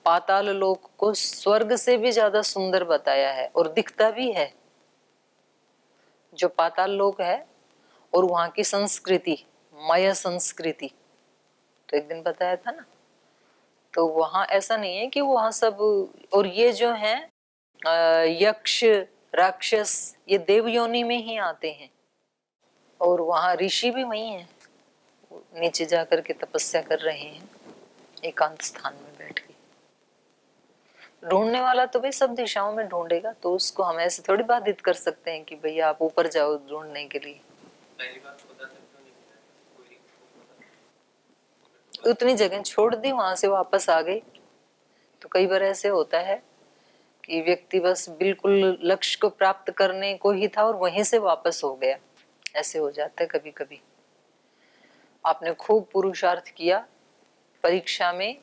पाताल लोक को स्वर्ग से भी ज्यादा सुंदर बताया है और दिखता भी है। जो पाताल लोक है और वहां की संस्कृति, माया संस्कृति, तो एक दिन बताया था ना, तो वहां ऐसा नहीं है कि वहां सब, और ये जो है यक्ष राक्षस, ये देव योनि में ही आते हैं और वहां ऋषि भी वही हैं, नीचे जाकर के तपस्या कर रहे हैं एकांत स्थान में बैठ के। ढूंढने वाला तो भाई सब दिशाओं में ढूंढेगा, तो उसको हम ऐसे थोड़ी बाधित कर सकते हैं कि भैया आप ऊपर जाओ ढूंढने के लिए। उतनी जगह छोड़ दी, वहां से वापस आ गई। तो कई बार ऐसे होता है कि व्यक्ति बस बिल्कुल लक्ष्य को प्राप्त करने को ही था और वहीं से वापस हो गया। ऐसे हो जाता है कभी कभी। आपने खूब पुरुषार्थ किया, परीक्षा में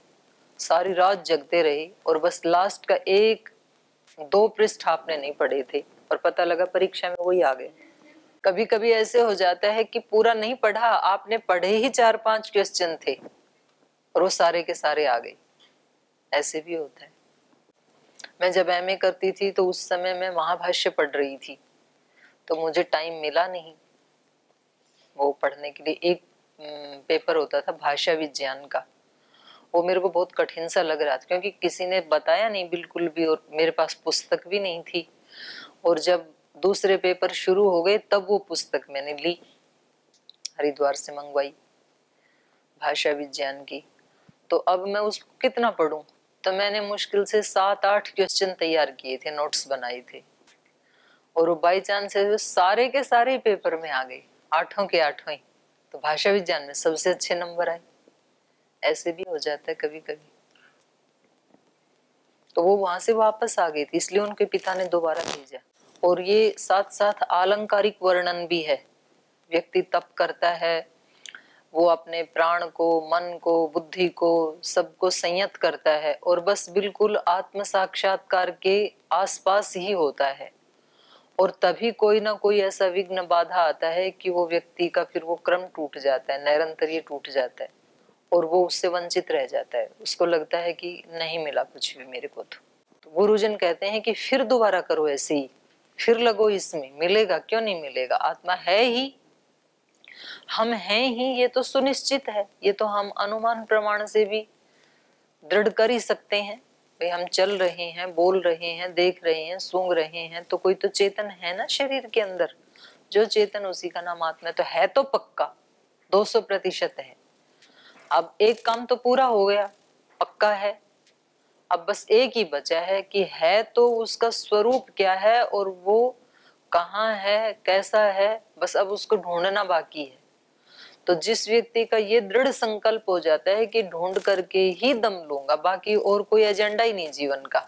सारी रात जगते रहे और बस लास्ट का 1-2 पृष्ठ आपने नहीं पढ़े थे और पता लगा परीक्षा में वही आ गए। कभी कभी ऐसे हो जाता है कि पूरा नहीं पढ़ा, आपने पढ़े ही 4-5 क्वेश्चन थे और वो सारे के सारे आ गए। ऐसे भी होता है। मैं जब एमए करती थी तो उस समय मैं महाभाष्य पढ़ रही थी, तो मुझे टाइम मिला नहीं वो पढ़ने के लिए। एक पेपर होता था भाषा विज्ञान का, वो मेरे को बहुत कठिन सा लग रहा था क्योंकि किसी ने बताया नहीं बिल्कुल भी और मेरे पास पुस्तक भी नहीं थी। और जब दूसरे पेपर शुरू हो गए तब वो पुस्तक मैंने ली, हरिद्वार से मंगवाई भाषा विज्ञान की। तो अब मैं उसको कितना पढूं, तो मैंने मुश्किल से 7-8 क्वेश्चन तैयार किए थे, नोट्स बनाए थे और वो बाई चांस से सारे के सारे पेपर में आ गए, 8 के 8 ही। तो भाषा विज्ञान में सबसे अच्छे नंबर आए। ऐसे भी हो जाता है कभी कभी। तो वो वहां से वापस आ गई थी, इसलिए उनके पिता ने दोबारा भेजा। और ये साथ साथ आलंकारिक वर्णन भी है। व्यक्ति तप करता है, वो अपने प्राण को, मन को, बुद्धि को, सबको संयत करता है और बस बिल्कुल आत्म साक्षात्कार के आसपास ही होता है। और तभी कोई ना कोई ऐसा विघ्न बाधा आता है कि वो व्यक्ति का फिर वो क्रम टूट जाता है, नैरंतर्य टूट जाता है और वो उससे वंचित रह जाता है। उसको लगता है कि नहीं मिला कुछ भी मेरे को। तो गुरुजन कहते हैं कि फिर दोबारा करो ऐसे ही, फिर लगो इसमें, मिलेगा क्यों नहीं मिलेगा। आत्मा है ही, हम हैं ही, ये तो सुनिश्चित है। ये तो हम अनुमान प्रमाण से भी दृढ़ कर ही सकते हैं। भाई हम चल रहे हैं, बोल रहे हैं, देख रहे हैं, सूंघ रहे हैं, तो कोई तो चेतन है ना शरीर के अंदर। जो चेतन उसी का नाम आत्मा है। तो पक्का 200% है। अब एक काम तो पूरा हो गया, पक्का है। अब बस एक ही बचा है कि है तो उसका स्वरूप क्या है और वो कहाँ है, कैसा है, बस अब उसको ढूंढना बाकी है। तो जिस व्यक्ति का ये दृढ़ संकल्प हो जाता है कि ढूंढ करके ही दम लूंगा, बाकी और कोई एजेंडा ही नहीं जीवन का,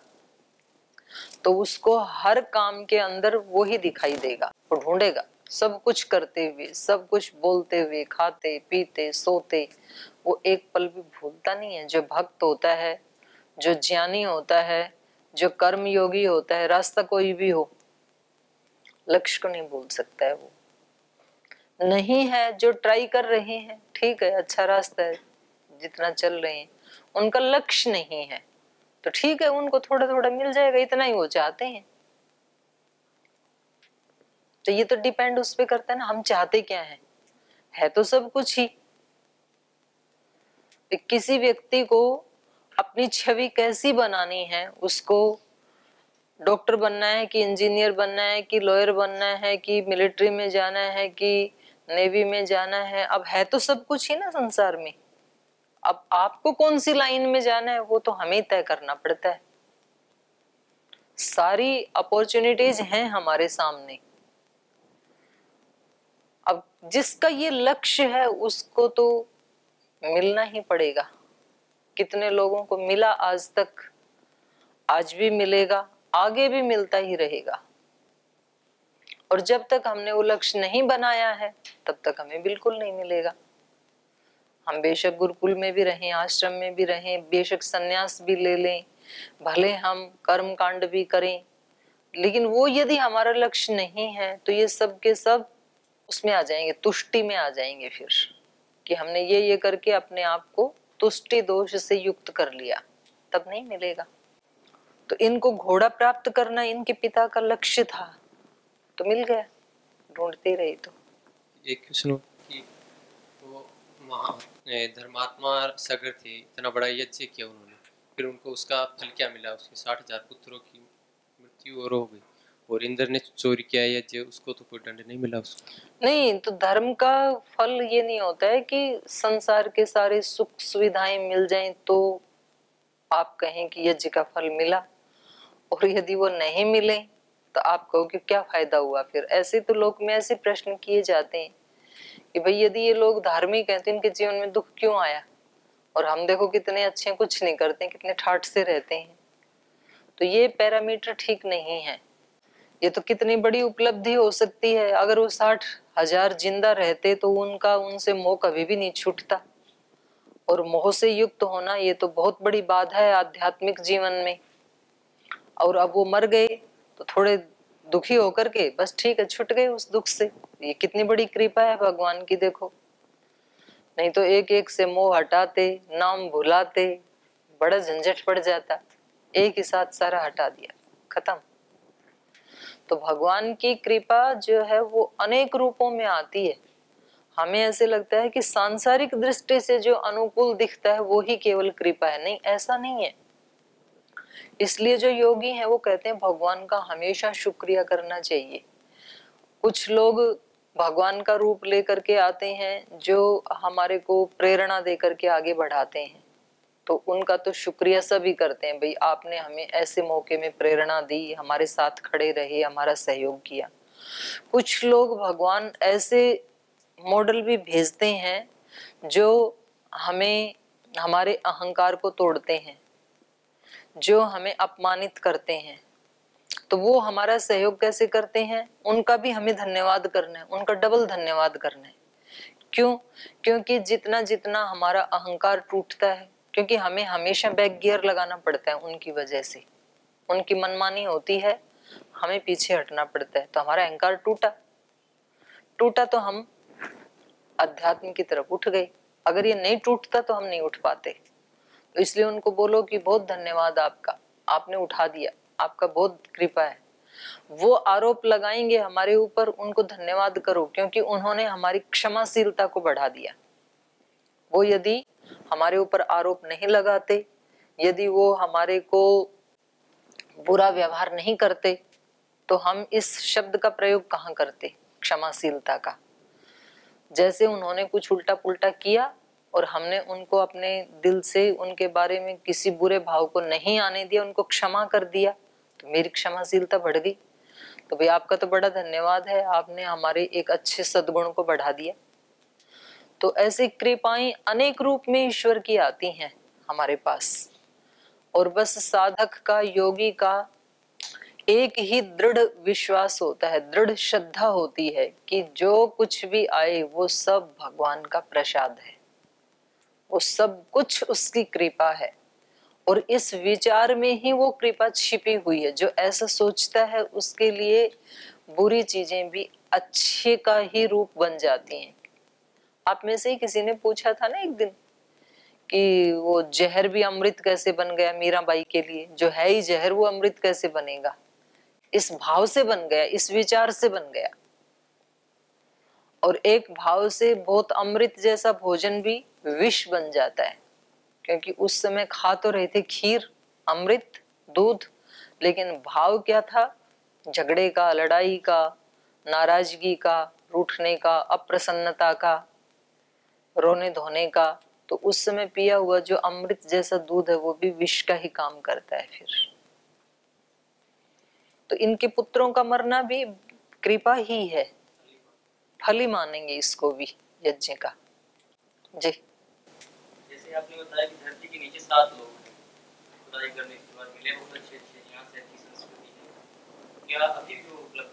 तो उसको हर काम के अंदर वो ही दिखाई देगा। वो ढूंढेगा सब कुछ करते हुए, सब कुछ बोलते हुए, खाते पीते सोते, वो एक पल भी भूलता नहीं है। जो भक्त होता है, जो ज्ञानी होता है, जो कर्म योगी होता है, रास्ता कोई भी हो, लक्ष्य को नहीं भूल सकता है। वो नहीं है जो ट्राई कर रहे हैं, ठीक है, अच्छा रास्ता है, जितना चल रहे हैं, उनका लक्ष्य नहीं है तो ठीक है, उनको थोड़ा थोड़ा मिल जाएगा, इतना ही वो चाहते हैं। तो ये तो डिपेंड उस पे करता है ना, हम चाहते क्या है तो सब कुछ ही। किसी व्यक्ति को अपनी छवि कैसी बनानी है, उसको डॉक्टर बनना है कि इंजीनियर बनना है कि लॉयर बनना है कि मिलिट्री में जाना है कि नेवी में जाना है, अब है तो सब कुछ ही ना संसार में। अब आपको कौन सी लाइन में जाना है वो तो हमें तय करना पड़ता है। सारी अपॉर्चुनिटीज हैं हमारे सामने। अब जिसका ये लक्ष्य है उसको तो मिलना ही पड़ेगा। कितने लोगों को मिला आज तक, आज भी मिलेगा, आगे भी मिलता ही रहेगा। और जब तक हमने वो लक्ष्य नहीं बनाया है तब तक हमें बिल्कुल नहीं मिलेगा। हम बेशक गुरुकुल में भी रहें, आश्रम में भी रहें, बेशक सन्यास भी ले लें, भले हम कर्म कांड भी करें, लेकिन वो यदि हमारा लक्ष्य नहीं है तो ये सब के सब उसमें आ जाएंगे, तुष्टि में आ जाएंगे। फिर कि हमने ये करके अपने आप को तुष्टि दोष से युक्त कर लिया, तब नहीं मिलेगा। तो इनको घोड़ा प्राप्त करना इनके पिता का लक्ष्य था, तो मिल गया, ढूंढते रहे। तो एक सुनो कि वो धर्मात्मा सगर थे, इतना बड़ा यज्ञ किया उन्होंने, फिर उनको उसका फल क्या मिला? उसके 60,000 पुत्रों की मृत्यु और हो गई, और इंद्र ने चोरी किया यज्ञ, उसको तो कोई दंड नहीं मिला उसको। नहीं, तो धर्म का फल ये नहीं होता है कि संसार के सारे सुख सुविधाएं मिल जाएं तो आप कहें कि यज्ञ का फल मिला, और यदि वो नहीं मिले तो आप कहो कि क्या फायदा हुआ। फिर ऐसे तो लोक में ऐसे प्रश्न किए जाते हैं कि भाई यदि ये लोग धार्मिक हैं तो इनके जीवन में दुख क्यों आया, और हम देखो कितने अच्छे हैं, कुछ नहीं करते हैं, कितने ठाठ से रहते हैं। तो ये पैरामीटर ठीक नहीं है। ये तो कितनी बड़ी उपलब्धि हो सकती है, अगर वो 60,000 जिंदा रहते तो उनका उनसे मोह कभी भी नहीं छूटता। और मोह से युक्त होना ये तो बहुत बड़ी बाधा है आध्यात्मिक जीवन में। और अब वो मर गए तो थोड़े दुखी होकर के बस ठीक है, छूट गए उस दुख से। ये कितनी बड़ी कृपा है भगवान की, देखो। नहीं तो एक एक से मोह हटाते, नाम भुलाते, बड़ा झंझट पड़ जाता। एक ही साथ सारा हटा दिया, खत्म। तो भगवान की कृपा जो है वो अनेक रूपों में आती है। हमें ऐसे लगता है कि सांसारिक दृष्टि से जो अनुकूल दिखता है वो ही केवल कृपा है, नहीं, ऐसा नहीं है। इसलिए जो योगी हैं वो कहते हैं भगवान का हमेशा शुक्रिया करना चाहिए। कुछ लोग भगवान का रूप लेकर के आते हैं जो हमारे को प्रेरणा देकर के आगे बढ़ाते हैं, तो उनका तो शुक्रिया सभी करते हैं, भाई आपने हमें ऐसे मौके में प्रेरणा दी, हमारे साथ खड़े रहे, हमारा सहयोग किया। कुछ लोग भगवान ऐसे मॉडल भी भेजते हैं जो हमें, हमारे अहंकार को तोड़ते हैं, जो हमें अपमानित करते हैं। तो वो हमारा सहयोग कैसे करते हैं, उनका भी हमें धन्यवाद करना है, उनका डबल धन्यवाद करना है। क्यों? क्योंकि जितना जितना हमारा अहंकार टूटता है, क्योंकि हमें हमेशा बैक गियर लगाना पड़ता है उनकी वजह से, उनकी मनमानी होती है, हमें पीछे हटना पड़ता है, तो हमारा अहंकार टूटा टूटा तो हम अध्यात्म की तरफ उठ गए। अगर ये नहीं टूटता तो हम नहीं उठ पाते। तो इसलिए उनको बोलो कि बहुत धन्यवाद आपका, आपने उठा दिया, आपका बहुत कृपा है। वो आरोप लगाएंगे हमारे ऊपर, उनको धन्यवाद करो, क्योंकि उन्होंने हमारी क्षमाशीलता को बढ़ा दिया। वो यदि हमारे ऊपर आरोप नहीं लगाते, यदि वो हमारे को बुरा व्यवहार नहीं करते, तो हम इस शब्द का प्रयोग कहाँ करते, क्षमाशीलता का। जैसे उन्होंने कुछ उल्टा पुल्टा किया और हमने उनको अपने दिल से उनके बारे में किसी बुरे भाव को नहीं आने दिया, उनको क्षमा कर दिया, तो मेरी क्षमाशीलता बढ़ गई। तो भाई आपका तो बड़ा धन्यवाद है, आपने हमारे एक अच्छे सद्गुण को बढ़ा दिया। तो ऐसी कृपाएं अनेक रूप में ईश्वर की आती हैं हमारे पास। और बस साधक का, योगी का एक ही दृढ़ विश्वास होता है, दृढ़ श्रद्धा होती है कि जो कुछ भी आए वो सब भगवान का प्रसाद है, वो सब कुछ उसकी कृपा है। और इस विचार में ही वो कृपा छिपी हुई है। जो ऐसा सोचता है उसके लिए बुरी चीजें भी अच्छे का ही रूप बन जाती हैं। आप में से ही किसी ने पूछा था ना एक दिन कि वो जहर भी अमृत कैसे बन गया मीराबाई के लिए, जो है ही जहर वो अमृत कैसे बनेगा। इस भाव से बन गया, इस विचार से बन गया। और एक भाव से बहुत अमृत जैसा भोजन भी विष बन जाता है, क्योंकि उस समय खा तो रहे थे खीर, अमृत, दूध, लेकिन भाव क्या था, झगड़े का, लड़ाई का, नाराजगी का, रूठने का, अप्रसन्नता का, रोने धोने का। तो उस समय पिया हुआ जो अमृत जैसा दूध है वो भी विष का ही काम करता है फिर। तो इनके पुत्रों का मरना भी कृपा ही है, फल ही मानेंगे इसको भी यज्ञ का। जी, जैसे आपने बताया कि धरती के नीचे 7 लोग हैं, खुदाई करने के बाद मिले, बहुत अच्छे अच्छे, यहाँ से अच्छी संस्कृति है, क्या अभी भी वो उपलब्ध?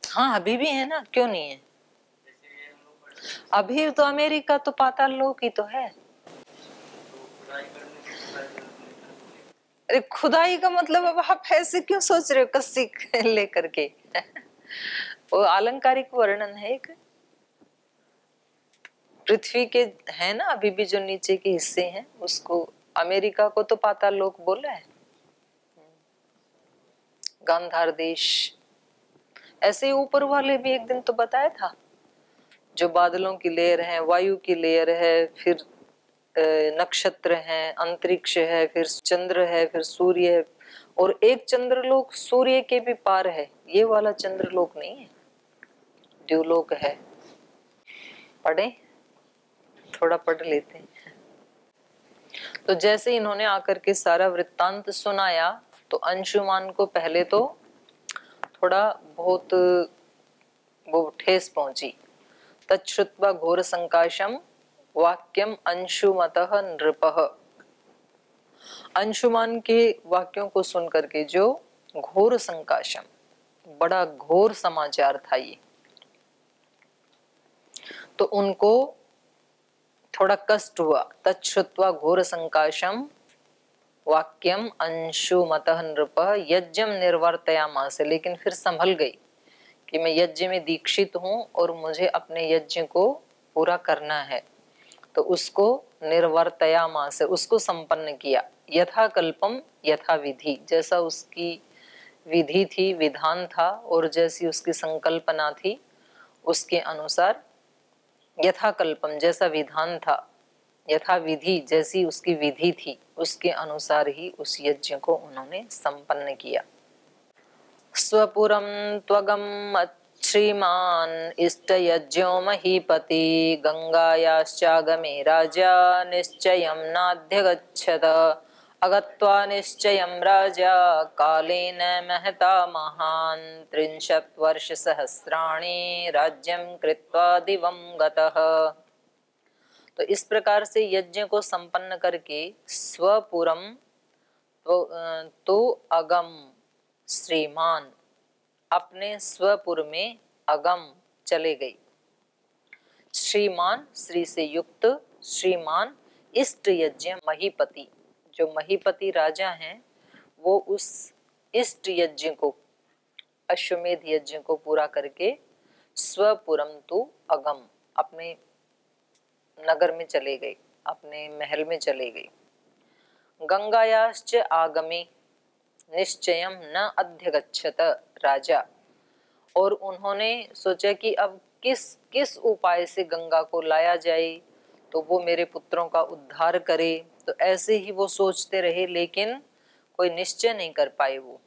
हाँ अभी भी है ना, क्यों नहीं है। जैसे हम लोग पढ़ते हैं, अभी तो अमेरिका तो पाताल लोक ही तो है। तो खुदाई करने के बाद अरे खुदाई का मतलब अब आप ऐसे क्यों सोच रहे हो कस्सी लेकर के वो आलंकारिक वर्णन है एक। पृथ्वी के है ना अभी भी जो नीचे के हिस्से हैं उसको अमेरिका को तो पाताल लोक बोला है, गांधार देश। ऐसे ऊपर वाले भी एक दिन तो बताया था, जो बादलों की लेयर है, वायु की लेयर है, फिर नक्षत्र हैं, अंतरिक्ष है, फिर चंद्र है, फिर सूर्य है, और एक चंद्रलोक सूर्य के भी पार है। ये वाला चंद्रलोक नहीं है, द्युलोक है। पढ़े, थोड़ा पढ़ लेते हैं। तो जैसे इन्होंने आकर के सारा वृत्तांत सुनाया, तो अंशुमान को पहले तो थोड़ा बहुत वो ठेस पहुंची। तच्छ्रुत्वा घोर संकाशम वाक्यम अंशुमतः नृपः। अंशुमान के वाक्यों को सुन करके जो घोर संकाशम, बड़ा घोर समाचार था ये, तो उनको थोड़ा कष्ट हुआ। तच्छ्रुत्वा घोर संकाशम वाक्यम अंशुमतः नृपः यज्ञम निर्वर्तयामास। लेकिन फिर संभल गई कि मैं यज्ञ में दीक्षित हूं और मुझे अपने यज्ञ को पूरा करना है, तो उसको निर्वर्तयामास, उसको संपन्न किया। यथा कल्पम यथा विधि, जैसा उसकी विधि थी, विधान था, और जैसी उसकी संकल्पना थी, उसके अनुसार यथा कल्पम, जैसा विधान था, यथा विधि, जैसी उसकी विधि थी, उसके अनुसार ही उस यज्ञ को उन्होंने संपन्न किया। स्वपुरम त्वगम श्रीमान इष्ट यज्ञो महीपति गंगायाश्चागमे राजा निश्चयं नाध्यगच्छत। अगत्वा निश्चयं राजा कालेन महता महान् 30 वर्षसहस्राणि राज्यं कृत्वा दिवं गतः। तो इस प्रकार से यज्ञ को संपन्न करके स्वपुरम तो अगम श्रीमान, अपने स्वपुर में अगम चले गई। श्रीमान, श्री से युक्त, श्रीमान इष्ट यज्ञ महीपति, जो महीपति राजा हैं, वो उस इष्ट यज्ञ को, अश्वमेध यज्ञ को पूरा करके स्वपुरम तु अगम, अपने नगर में चले गए, अपने महल में चले गई। गंगायाश्च आगमे निश्चयम न अध्यगच्छत राजा, और उन्होंने सोचा कि अब किस उपाय से गंगा को लाया जाए तो वो मेरे पुत्रों का उद्धार करे। तो ऐसे ही वो सोचते रहे, लेकिन कोई निश्चय नहीं कर पाए वो।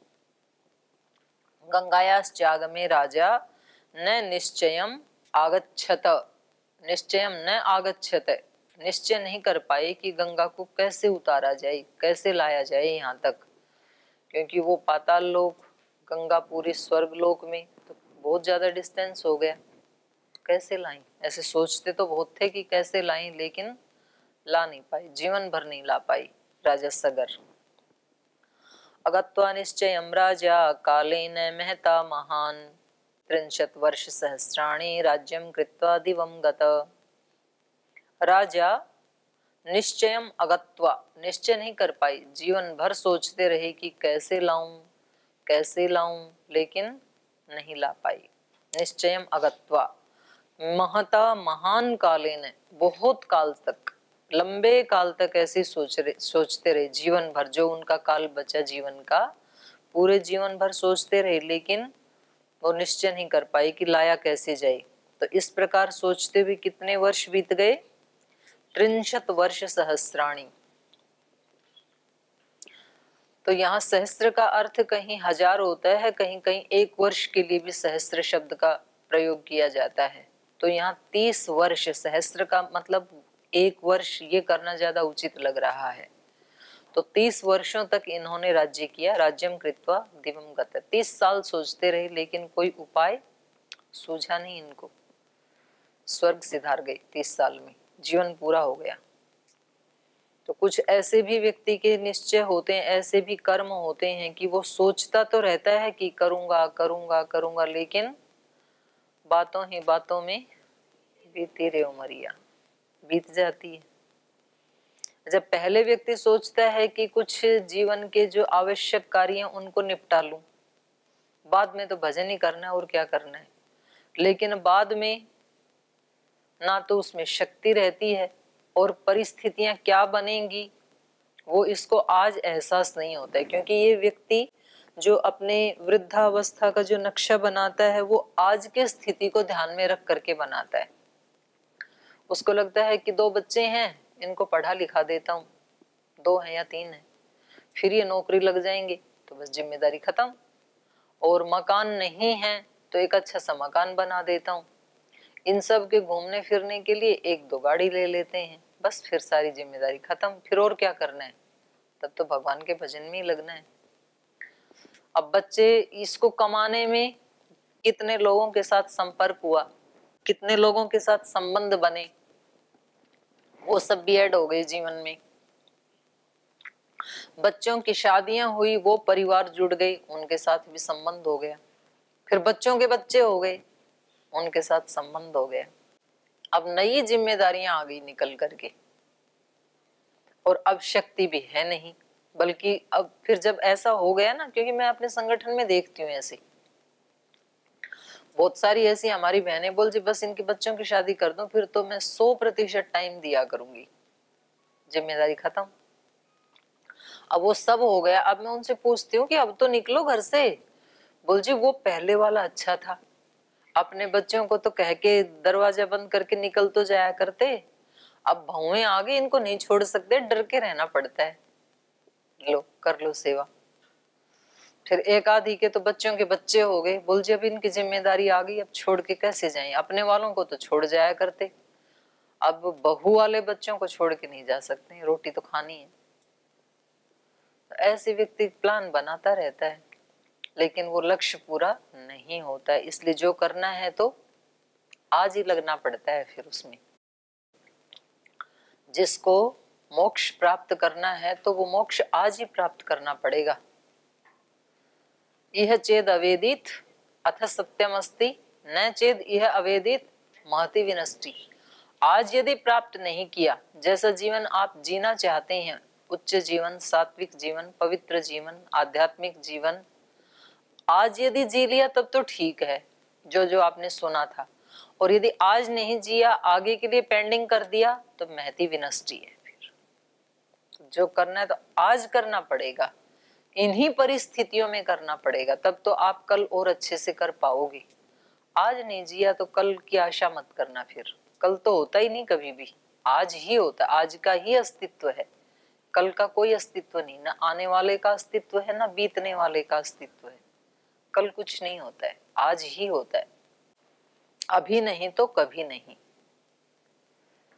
गंगायाश्च आगमे राजा न निश्चयम आगच्छत, निश्चयम न आगच्छत, निश्चय नहीं कर पाए कि गंगा को कैसे उतारा जाए, कैसे लाया जाए यहाँ तक, क्योंकि वो पाताल लोक, गंगा पूरी स्वर्ग लोक में, तो बहुत ज्यादा डिस्टेंस हो गया। कैसे लाएं, ऐसे सोचते तो बहुत थे कि कैसे लाएं, लेकिन ला नहीं पाई, जीवन भर नहीं ला पाई राजा सगर। अगत्वा निश्चयं राजा कालेन महता महान् 30 वर्षसहस्राणि राज्यं कृत्वा दिवं गत। राजा निश्चयम अगत्वा, निश्चय नहीं कर पाई, जीवन भर सोचते रहे कि कैसे लाऊं कैसे लाऊं, लेकिन नहीं ला पाई। निश्चयम अगत्वा महता महान कालेन, बहुत काल तक, लंबे काल तक ऐसे सोचते रहे, जीवन भर, जो उनका काल बचा जीवन का, पूरे जीवन भर सोचते रहे, लेकिन वो निश्चय नहीं कर पाई कि लाया कैसे जाए। तो इस प्रकार सोचते हुए कितने वर्ष बीत गए? 30 वर्ष सहस्राणी। तो यहाँ सहस्त्र का अर्थ कहीं हजार होता है, कहीं कहीं एक वर्ष के लिए भी सहस्त्र शब्द का प्रयोग किया जाता है। तो यहाँ 30 वर्ष, सहस्त्र का मतलब एक वर्ष, ये करना ज्यादा उचित लग रहा है। तो 30 वर्षों तक इन्होंने राज्य किया। राज्यम कृत्वा दिवं गत, 30 साल सोचते रहे, लेकिन कोई उपाय सूझा नहीं इनको। स्वर्ग सिधार गए 30 साल में, जीवन पूरा हो गया। तो कुछ ऐसे भी व्यक्ति के निश्चय होते हैं, ऐसे भी कर्म होते हैं कि वो सोचता तो रहता है कि करूंगा करूंगा करूंगा, लेकिन बातों ही बातों में बीती रे उमरिया, बीत जाती है। जब पहले व्यक्ति सोचता है कि कुछ जीवन के जो आवश्यक कार्य हैं उनको निपटा लूं, बाद में तो भजन ही करना है और क्या करना है, लेकिन बाद में ना तो उसमें शक्ति रहती है, और परिस्थितियां क्या बनेंगी वो इसको आज एहसास नहीं होता है, क्योंकि ये व्यक्ति जो अपने वृद्धावस्था का जो नक्शा बनाता है वो आज के स्थिति को ध्यान में रख करके बनाता है। उसको लगता है कि 2 बच्चे हैं, इनको पढ़ा लिखा देता हूँ, 2 हैं या 3 हैं, फिर ये नौकरी लग जाएंगे तो बस जिम्मेदारी खत्म। और मकान नहीं है तो एक अच्छा सा मकान बना देता हूँ। इन सब के घूमने फिरने के लिए 1-2 गाड़ी ले लेते हैं, बस फिर सारी जिम्मेदारी खत्म। फिर और क्या करना है, तब तो भगवान के भजन में ही लगना है। अब बच्चे इसको कमाने में कितने लोगों के साथ संपर्क हुआ, कितने लोगों के साथ संबंध बने, वो सब भी ऐड हो गए जीवन में। बच्चों की शादियां हुई, वो परिवार जुड़ गए, उनके साथ भी संबंध हो गया। फिर बच्चों के बच्चे हो गए, उनके साथ संबंध हो गया। अब नई जिम्मेदारियां आ गई निकल करके, और अब शक्ति भी है नहीं। बल्कि अब फिर जब ऐसा हो गया ना, क्योंकि मैं अपने संगठन में देखती हूँ ऐसे बहुत सारी ऐसी हमारी बहनें बोल जी बस इनके बच्चों की शादी कर दूं, फिर तो मैं 100% टाइम दिया करूंगी, जिम्मेदारी खत्म। अब वो सब हो गया। अब मैं उनसे पूछती हूँ कि अब तो निकलो घर से। बोल जी वो पहले वाला अच्छा था, अपने बच्चों को तो कह के दरवाजा बंद करके निकल तो जाया करते, अब बहुएं आ गई, इनको नहीं छोड़ सकते, डर के रहना पड़ता है। लो कर लो सेवा। फिर एक आधी के तो बच्चों के बच्चे हो गए, बोल जी अब इनकी जिम्मेदारी आ गई, अब छोड़ के कैसे जाएं। अपने वालों को तो छोड़ जाया करते, अब बहू वाले बच्चों को छोड़ के नहीं जा सकते, रोटी तो खानी है। तो ऐसे व्यक्ति प्लान बनाता रहता है, लेकिन वो लक्ष्य पूरा नहीं होता है। इसलिए जो करना है तो आज ही लगना पड़ता है। फिर उसमें जिसको मोक्ष प्राप्त करना है तो वो मोक्ष आज ही प्राप्त करना पड़ेगा। यह चेद अवेदित अथ सत्यमस्ति, न चेद यह अवेदित महति विनष्टि। आज यदि प्राप्त नहीं किया, जैसा जीवन आप जीना चाहते हैं, उच्च जीवन, सात्विक जीवन, पवित्र जीवन, आध्यात्मिक जीवन, आज यदि जी लिया तब तो ठीक है, जो जो आपने सुना था। और यदि आज नहीं जिया, आगे के लिए पेंडिंग कर दिया, तो महति विनष्टि है। फिर जो करना है तो आज करना पड़ेगा, इन्हीं परिस्थितियों में करना पड़ेगा, तब तो आप कल और अच्छे से कर पाओगे। आज नहीं जिया तो कल की आशा मत करना। फिर कल तो होता ही नहीं कभी भी, आज ही होता, आज का ही अस्तित्व है, कल का कोई अस्तित्व नहीं, ना आने वाले का अस्तित्व है, ना बीतने वाले का अस्तित्व है। कल कुछ नहीं होता है, आज ही होता है, अभी नहीं तो कभी नहीं।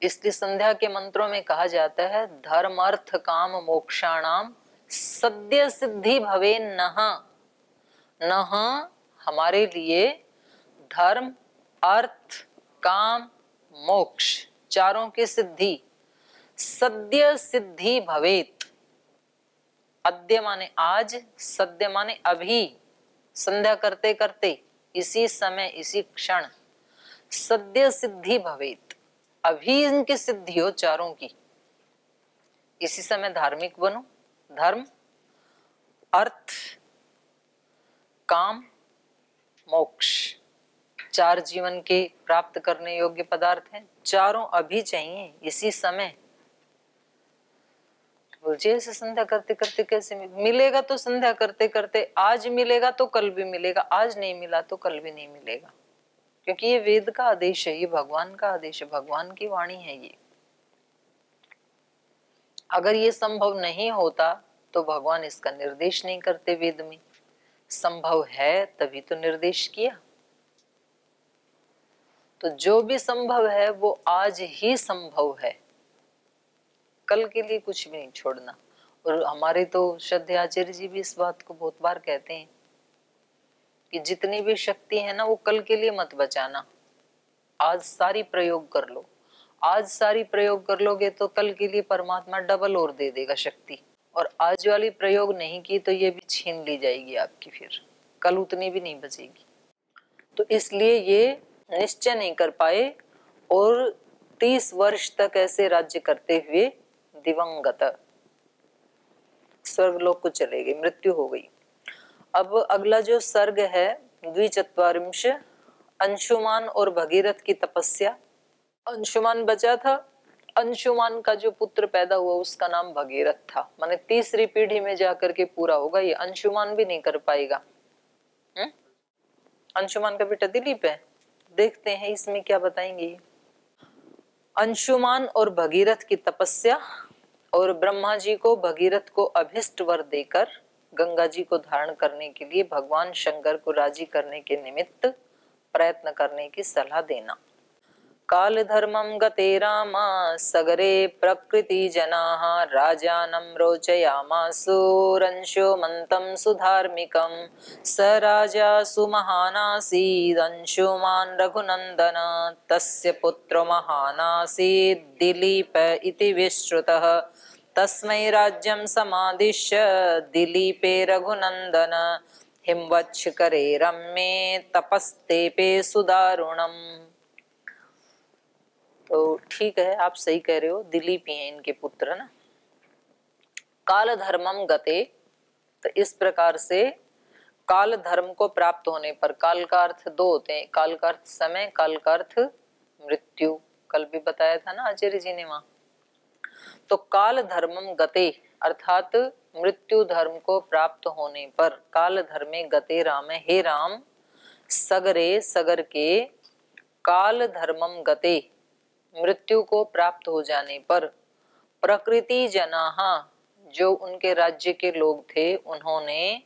इसलिए संध्या के मंत्रों में कहा जाता है धर्म अर्थ काम मोक्षाणाम सद्य सिद्धि भवे नह। नह हमारे लिए धर्म अर्थ काम मोक्ष चारों की सिद्धि सद्य सिद्धि भवेत। अद्य माने आज, सद्य माने अभी, संध्या करते करते, इसी समय, इसी क्षण, सद्य सिद्धि भवेत, अभी इनकी सिद्धि हो चारों की। इसी समय धार्मिक बनो। धर्म अर्थ काम मोक्ष चार जीवन के प्राप्त करने योग्य पदार्थ हैं, चारों अभी चाहिए, इसी समय। बोलिए ऐसे संध्या करते करते कैसे मिलेगा? तो संध्या करते करते आज मिलेगा तो कल भी मिलेगा, आज नहीं मिला तो कल भी नहीं मिलेगा, क्योंकि ये वेद का आदेश है, ये भगवान का आदेश है, भगवान की वाणी है ये। अगर ये संभव नहीं होता तो भगवान इसका निर्देश नहीं करते वेद में। संभव है तभी तो निर्देश किया। तो जो भी संभव है वो आज ही संभव है, कल के लिए कुछ भी नहीं छोड़ना। और हमारे तो श्रद्धेय आचार्य जी भी इस बात को बहुत बार कहते हैं कि जितनी भी शक्ति है ना वो कल के लिए मत बचाना, आज सारी प्रयोग कर लो। आज सारी प्रयोग कर लोगे तो कल के लिए परमात्मा डबल और दे देगा शक्ति, और आज वाली प्रयोग नहीं की तो ये भी छीन ली जाएगी आपकी, फिर कल उतनी भी नहीं बचेगी। तो इसलिए ये निश्चय नहीं कर पाए और 30 वर्ष तक ऐसे राज्य करते हुए दिवंगत स्वर्गलोक को चले गए, मृत्यु हो गई। अब अगला जो सर्ग है द्विचत्वारिंश, अंशुमान और भगीरथ की तपस्या। अंशुमान बचा था, अंशुमान का जो पुत्र पैदा हुआ उसका नाम भगीरथ था, माने तीसरी पीढ़ी में जाकर के पूरा होगा, ये अंशुमान भी नहीं कर पाएगा। अंशुमान का बेटा दिलीप है। देखते हैं इसमें क्या बताएंगे। अंशुमान और भगीरथ की तपस्या और ब्रह्मा जी को भगीरथ को अभिष्ट वर देकर गंगा जी को धारण करने के लिए भगवान शंकर को राजी करने के निमित्त प्रयत्न करने की सलाह देना। काल धर्मं गते रामा सगरे प्रकृति जनाः राजानं रोचयामासुरंशुमन्तं सुधार्मिकं स राजा सुमहानासीद् अंशुमान् रघुनन्दन तस्य पुत्रो महानासीद् दिलीप इति विश्रुतः तस्मै राज्यं समादिश्य दिलीपे रघुनन्दन हिमवत्शिखरे रम्ये तपस्तेपे सुदारुणम्। तो ठीक है, आप सही कह रहे हो, दिलीप ही हैं इनके पुत्र ना। काल धर्मम गते, तो इस प्रकार से काल धर्म को प्राप्त होने पर, काल का अर्थ दो होते हैं, काल का अर्थ समय, काल का अर्थ मृत्यु, कल भी बताया था ना आचार्य जी ने वहां। तो काल धर्मम गते अर्थात मृत्यु धर्म को प्राप्त होने पर, काल धर्मे गते राम, हे राम, सगरे सगर के, काल धर्मम गते मृत्यु को प्राप्त हो जाने पर, प्रकृति जनाहा जो उनके राज्य के लोग थे, उन्होंने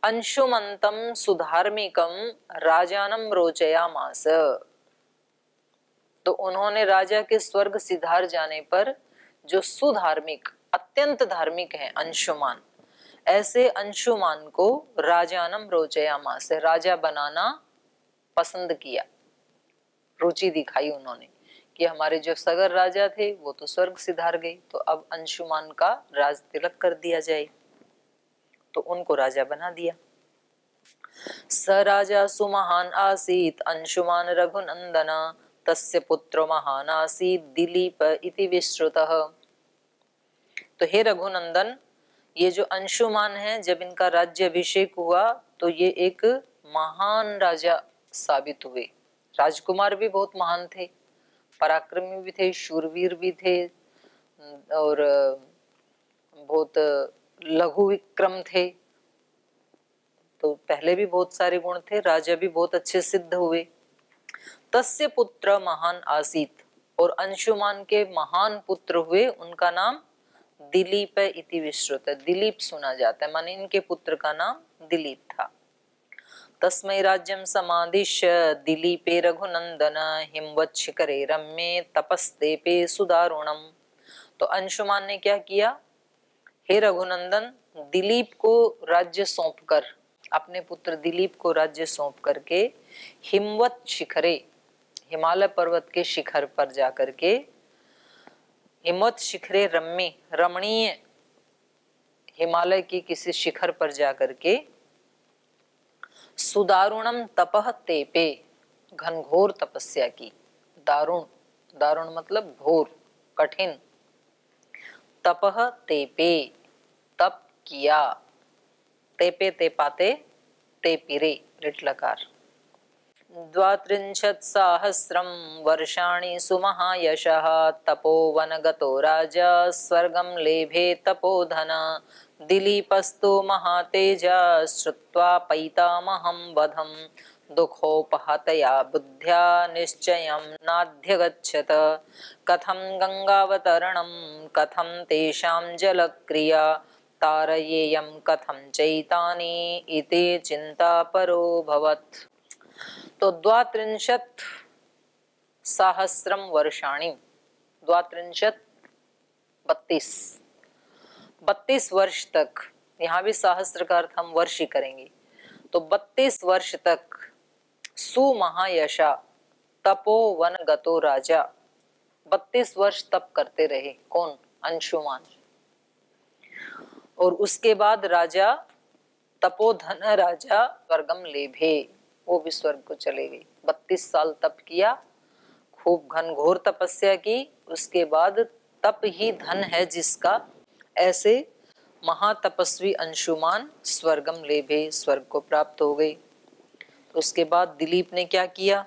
अंशुमंतम सुधार्मिकम राजानम रोचयामास, तो उन्होंने राजा के स्वर्ग सिधार जाने पर जो सुधार्मिक अत्यंत धार्मिक है अंशुमान, ऐसे अंशुमान को राजानम रोचयामास राजा बनाना पसंद किया, रुचि दिखाई उन्होंने कि हमारे जो सगर राजा थे वो तो स्वर्ग सिधार गए, तो अब अंशुमान का राज तिलक कर दिया जाए, तो उनको राजा बना दिया। स राजा सुमहान आसीत अंशुमान रघुनंदन तस्य पुत्रो महान आसीत दिलीप इति विश्रुतः। तो हे रघुनंदन, ये जो अंशुमान है, जब इनका राज्य अभिषेक हुआ तो ये एक महान राजा साबित हुए। राजकुमार भी बहुत महान थे, पराक्रमी भी थे, शूरवीर भी थे और बहुत लघु विक्रम थे, तो पहले भी बहुत सारे गुण थे, राजा भी बहुत अच्छे सिद्ध हुए। तस्य पुत्र महान आसीत, और अंशुमान के महान पुत्र हुए, उनका नाम दिलीप इति विश्रुत, दिलीप सुना जाता है, माने इनके पुत्र का नाम दिलीप था। तस्मै राज्यं समादिश्य दिलीपे रघुनंदन हिमवत्शिखरे रम्ये तपस्तेपे सुदारुणम। तो अंशुमान ने क्या किया, हे रघुनंदन, दिलीप को राज्य सौंपकर, अपने पुत्र दिलीप को राज्य सौंप करके हिमवत शिखरे, हिमालय पर्वत के शिखर पर जाकर के, हिमवत शिखरे रम्ये रमणीय हिमालय की किसी शिखर पर जाकर के सुदारुणम तपह तेपे, घनघोर तपस्या की। दारुण, दारुण मतलब घोर कठिन, तपह तेपे तप किया, तेपे तेपाते तेपिरे लिट्लकार। 32 वर्षाणि सुमहायशः तपोवनगतो राजा स्वर्गं लेभे तपोधन दिलीपस्तु महातेजा श्रुत्वा पैतामहं वधं दुःखोपहतया बुद्ध्या निश्चयं नाध्यगच्छत कथं गंगावतरणं कथं तेषां जलक्रिया तारयेयं कथं चैतानि इति चिंता परो भवत्। तो 32 वर्षाणि, 32 वर्ष तक, यहाँ भी सहस्त्र का अर्थ हम वर्ष ही करेंगे, तो 32 वर्ष तक सुमहायशा तपोवन गतो राजा, 32 वर्ष तप करते रहे, कौन, अंशुमान। और उसके बाद राजा तपोधन राजा स्वर्गम लेभे, वो भी स्वर्ग को चले गई। 32 साल तप किया, खूब घनघोर तपस्या की, उसके बाद तप ही धन है जिसका, ऐसे महातपस्वी अंशुमान स्वर्गम लेभे, स्वर्ग को प्राप्त हो गई। उसके बाद दिलीप ने क्या किया,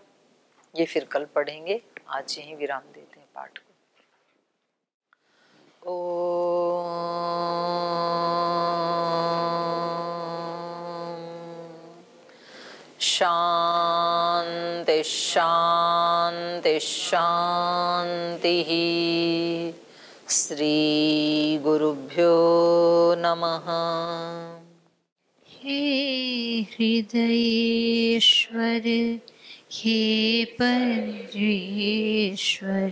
ये फिर कल पढ़ेंगे, आज यहीं विराम देते हैं पाठ को। शांति शांति शांति। श्री गुरुभ्यो नमः। हे हृदयेश्वर, हे परमेश्वर,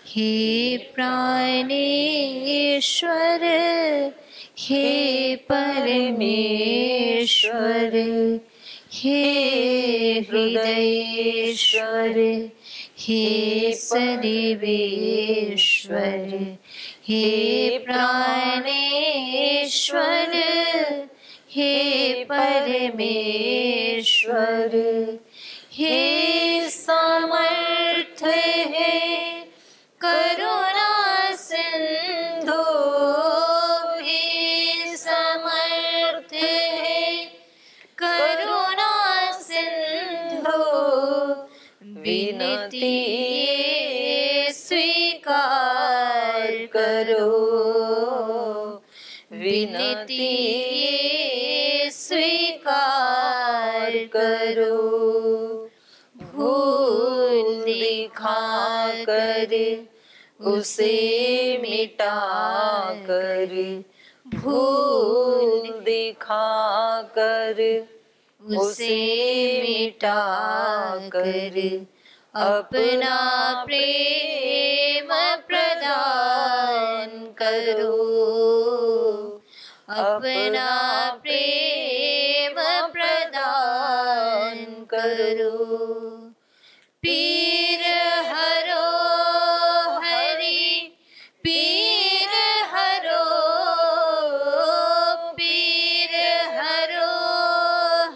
हे प्राणेश्वर, हे परमेश्वर, हे हृदयेश्वर, हे सर्वेश्वर, हे प्राणेश्वर, हे परमेश्वर, हे समर्थ, हे करुणा सिंधु, हे समर्थ, हे करुणा सिंधु, विनती स्वीकार करो, विनती स्वीकार करो। भूल दिखा कर उसे मिटा कर, भूल दिखा कर उसे मिटा कर, अपना प्रेम प्रदान करो, अपना प्रेम प्रदान करो। पीर हरो हरि, पीर हरो, पीर हरो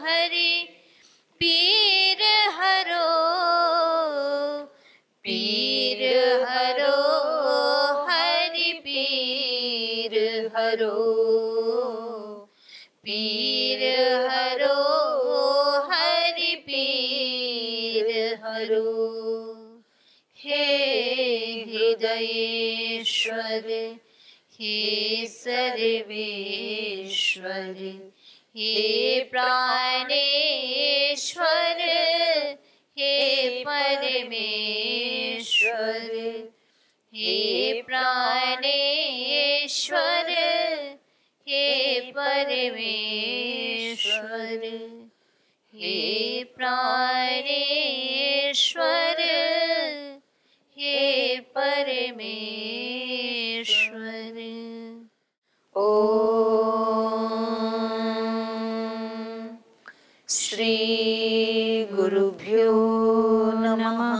हरि, पीर हरो, पीर हरो हरि, पीर हरो, पीर हरो हरि, पीर हरो। हे हृदयेश्वर, हे सर्वेश्वर, हे प्राणेश्वर, हे परमेश्वर, हे प्राणेश्वर, हे परमेश्वर, हे प्राणेश्वर, हे परमेश्वर। ओम श्री गुरुभ्यो नमः।